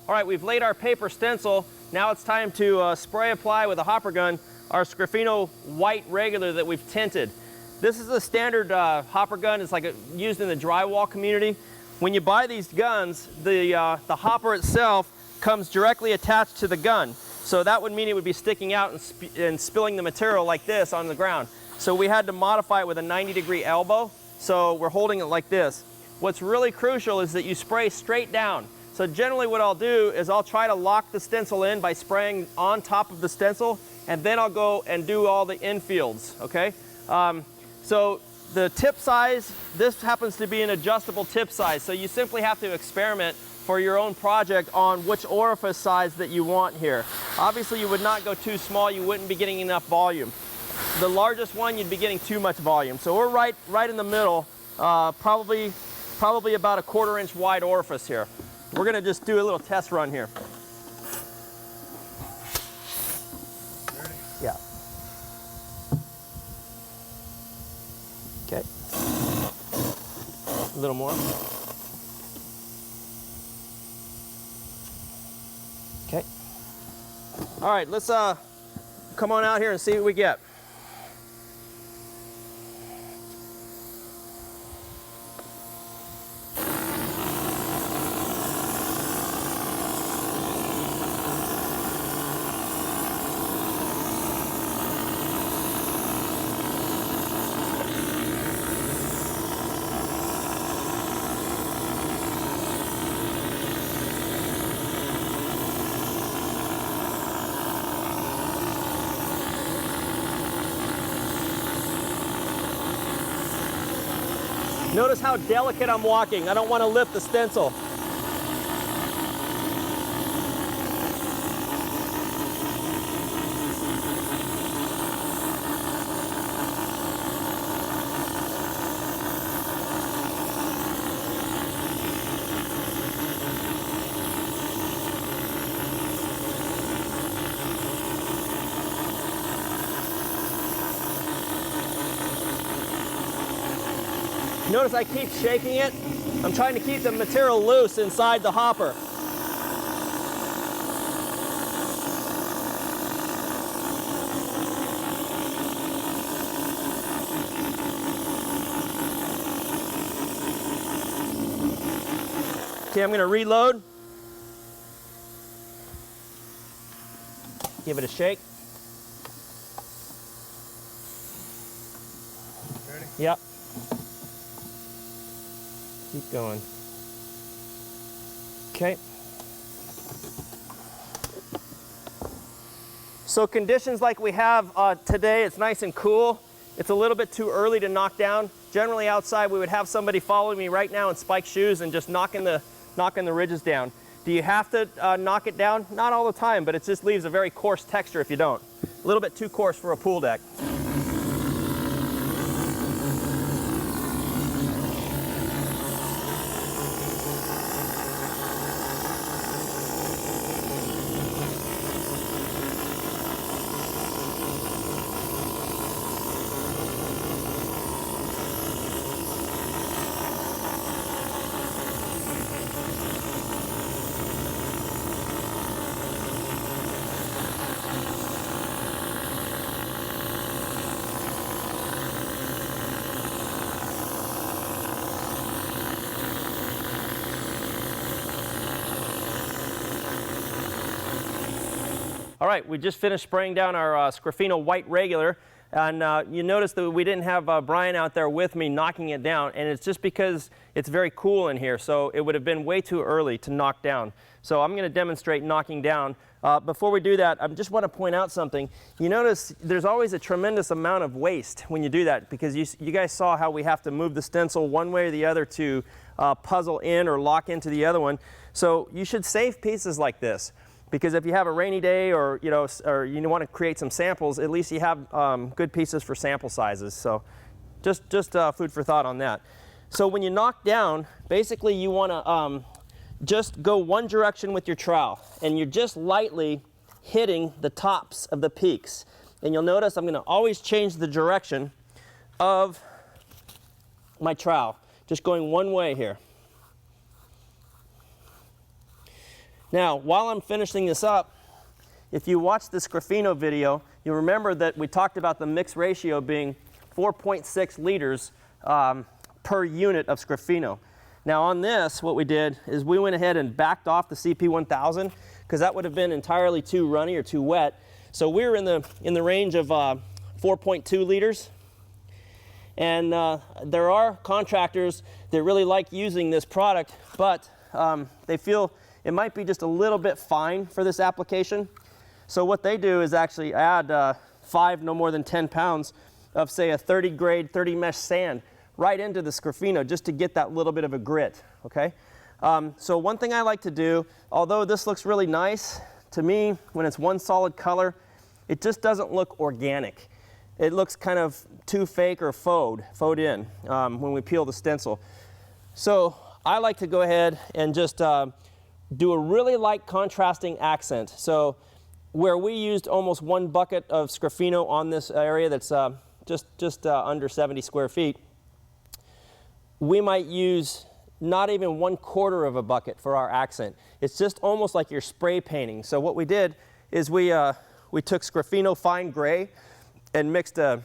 All right, we've laid our paper stencil. Now it's time to spray apply with a hopper gun our Scrofino white regular that we've tinted. This is a standard hopper gun. It's like used in the drywall community. When you buy these guns, the hopper itself comes directly attached to the gun. So that would mean it would be sticking out and spilling the material like this on the ground. So we had to modify it with a 90-degree elbow. So we're holding it like this. What's really crucial is that you spray straight down. So generally what I'll do is I'll try to lock the stencil in by spraying on top of the stencil, and then I'll go and do all the infields, okay? So the tip size, this happens to be an adjustable tip size. So you simply have to experiment for your own project on which orifice size that you want here. Obviously you would not go too small, you wouldn't be getting enough volume. The largest one, you'd be getting too much volume. So we're right in the middle, probably about a 1/4 inch wide orifice here. We're gonna just do a little test run here. Ready? Yeah. Okay. A little more. Okay. All right, let's come on out here and see what we get. Notice how delicate I'm walking. I don't want to lift the stencil. Notice I keep shaking it. I'm trying to keep the material loose inside the hopper. Okay, I'm going to reload. Give it a shake. Ready? Yep. Keep going. Okay. So conditions like we have today, it's nice and cool. It's a little bit too early to knock down. Generally outside we would have somebody following me right now in spiked shoes and just knocking the ridges down. Do you have to knock it down? Not all the time, but it just leaves a very coarse texture if you don't. A little bit too coarse for a pool deck. All right, we just finished spraying down our Scrofino white regular, and you notice that we didn't have Brian out there with me knocking it down, and it's just because it's very cool in here, so it would have been way too early to knock down. So I'm going to demonstrate knocking down. Before we do that, I just want to point out something. You notice there's always a tremendous amount of waste when you do that, because you guys saw how we have to move the stencil one way or the other to puzzle in or lock into the other one. So you should save pieces like this. Because if you have a rainy day or you want to create some samples, at least you have good pieces for sample sizes. So just food for thought on that. So when you knock down, basically you want to just go one direction with your trowel, and you're just lightly hitting the tops of the peaks. And you'll notice I'm going to always change the direction of my trowel, just going one way here. Now, while I'm finishing this up, if you watch the Scrofino video, you'll remember that we talked about the mix ratio being 4.6 liters per unit of Scrofino. Now on this, what we did is we went ahead and backed off the CP1000 because that would have been entirely too runny or too wet. So we were in the range of 4.2 liters. And there are contractors that really like using this product, but they feel it might be just a little bit fine for this application. So what they do is actually add 5 no more than 10 pounds of, say, a 30 grade 30 mesh sand right into the Scrofino just to get that little bit of a grit, okay? So one thing I like to do, although this looks really nice, to me, when it's one solid color, it just doesn't look organic. It looks kind of too fake or faux in when we peel the stencil. So I like to go ahead and just do a really light contrasting accent. So where we used almost 1 bucket of Scrofino on this area that's just under 70 square feet, we might use not even 1/4 of a bucket for our accent. It's just almost like you're spray painting. So what we did is we took Scrofino Fine Gray and mixed a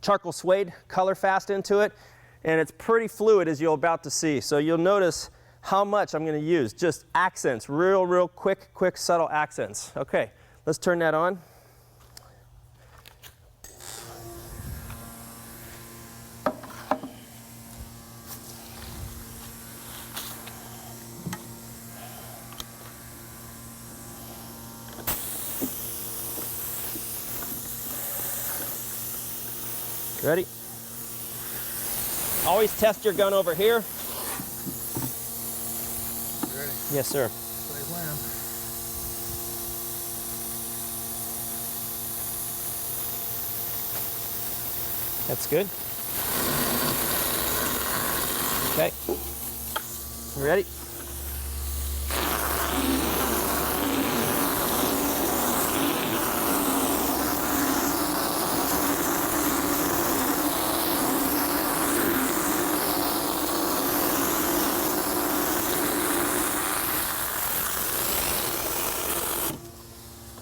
charcoal suede color fast into it, and it's pretty fluid, as you're about to see. So you'll notice how much I'm going to use, just accents, real quick subtle accents. Okay, let's turn that on. Ready? Always test your gun over here. You ready? Yes, sir. Play plan. That's good. Okay. You ready?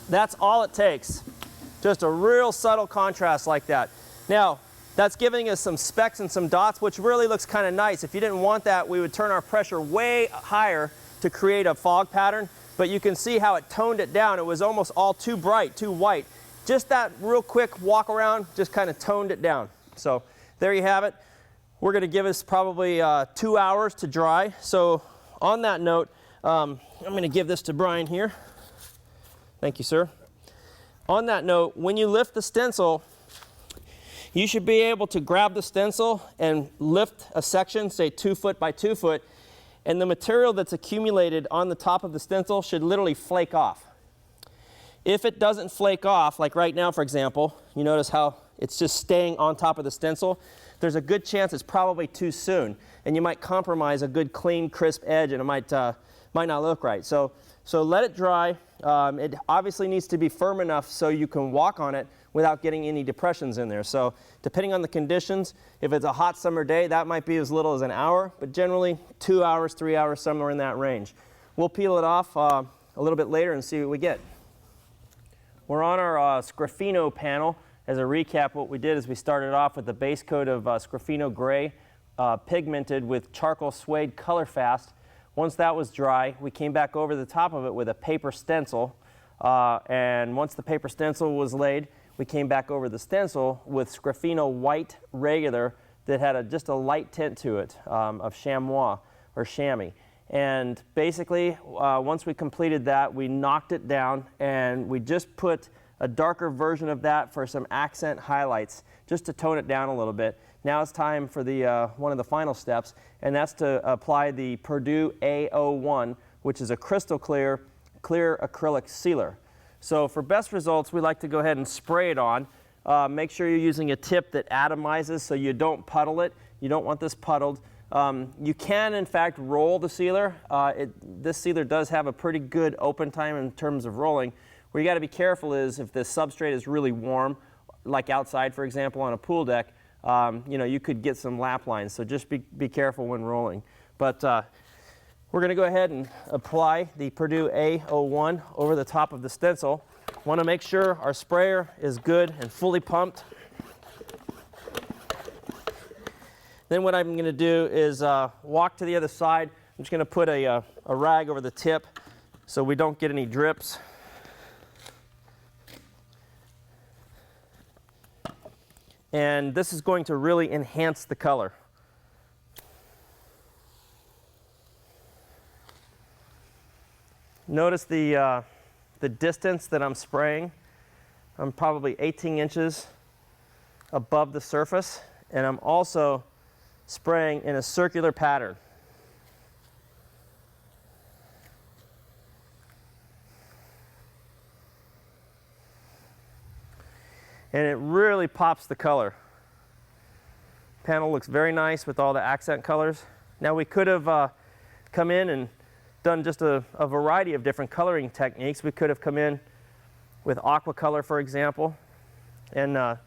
That's all it takes. Just a real subtle contrast like that. Now, that's giving us some specks and some dots, which really looks kind of nice. If you didn't want that, we would turn our pressure way higher to create a fog pattern, but you can see how it toned it down. It was almost all too bright, too white. Just that real quick walk around just kind of toned it down. So there you have it. We're going to give us probably 2 hours to dry. So on that note, I'm going to give this to Brian here. Thank you, sir. On that note, when you lift the stencil, you should be able to grab the stencil and lift a section, say 2 foot by 2 foot, and the material that's accumulated on the top of the stencil should literally flake off. If it doesn't flake off, like right now, for example, you notice how it's just staying on top of the stencil, there's a good chance it's probably too soon, and you might compromise a good, clean, crisp edge, and it might not look right. So let it dry. It obviously needs to be firm enough so you can walk on it without getting any depressions in there. So depending on the conditions, if it's a hot summer day, that might be as little as an hour, but generally 2 hours, 3 hours, somewhere in that range. We'll peel it off a little bit later and see what we get. We're on our Scrofino panel. As a recap, what we did is we started off with the base coat of Scrofino Gray, pigmented with charcoal suede color fast. Once that was dry, we came back over the top of it with a paper stencil. And once the paper stencil was laid, we came back over the stencil with Scrofino White Regular that had just a light tint to it of chamois or chamois. And basically, once we completed that, we knocked it down and we just put a darker version of that for some accent highlights, just to tone it down a little bit. Now it's time for the one of the final steps, and that's to apply the Purdue A01, which is a crystal clear acrylic sealer. So for best results, we like to go ahead and spray it on. Make sure you're using a tip that atomizes so you don't puddle it. You don't want this puddled. You can, in fact, roll the sealer. This sealer does have a pretty good open time in terms of rolling. Where you got to be careful is if the substrate is really warm, like outside, for example, on a pool deck, you could get some lap lines. So just be careful when rolling. But We're going to go ahead and apply the Purdue A01 over the top of the stencil. Want to make sure our sprayer is good and fully pumped. Then what I'm going to do is walk to the other side. I'm just going to put a rag over the tip so we don't get any drips. And this is going to really enhance the color. Notice the distance that I'm spraying. I'm probably 18 inches above the surface, and I'm also spraying in a circular pattern. And it really pops the color. Panel looks very nice with all the accent colors. Now we could have come in and done just a variety of different coloring techniques. We could have come in with aqua color, for example, and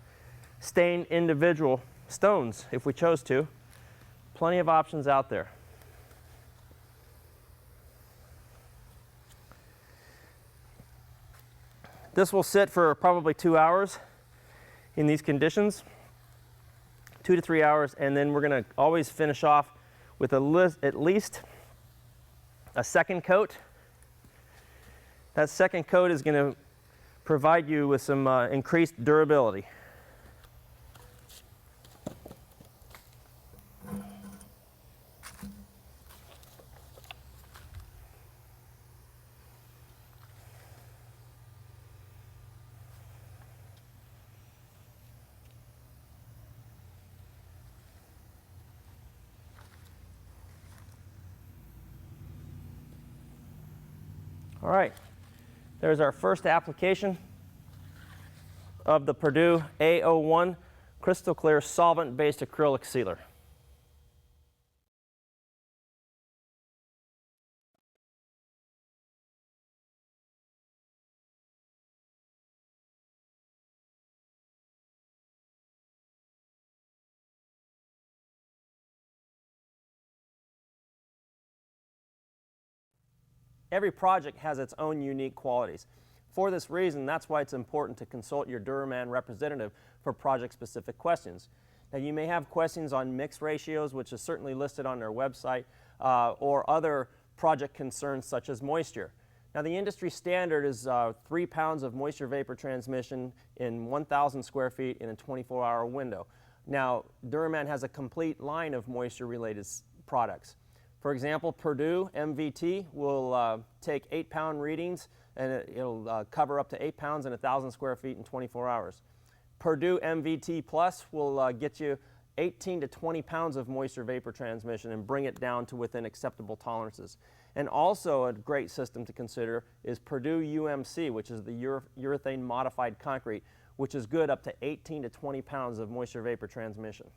stained individual stones if we chose to. Plenty of options out there. This will sit for probably 2 hours in these conditions, 2 to 3 hours, and then we're going to always finish off with at least a second coat. That second coat is going to provide you with some increased durability. All right, there's our first application of the Purdue A01 Crystal Clear solvent-based acrylic sealer. Every project has its own unique qualities. For this reason, that's why it's important to consult your Duraman representative for project-specific questions. Now, you may have questions on mix ratios, which is certainly listed on their website, or other project concerns such as moisture. Now, the industry standard is 3 pounds of moisture vapor transmission in 1,000 square feet in a 24-hour window. Now, Duraman has a complete line of moisture-related products. For example, Purdue MVT will take 8-pound readings, and it'll cover up to 8 pounds and 1,000 square feet in 24 hours. Purdue MVT Plus will get you 18 to 20 pounds of moisture vapor transmission and bring it down to within acceptable tolerances. And also a great system to consider is Purdue UMC, which is the urethane modified concrete, which is good up to 18 to 20 pounds of moisture vapor transmission.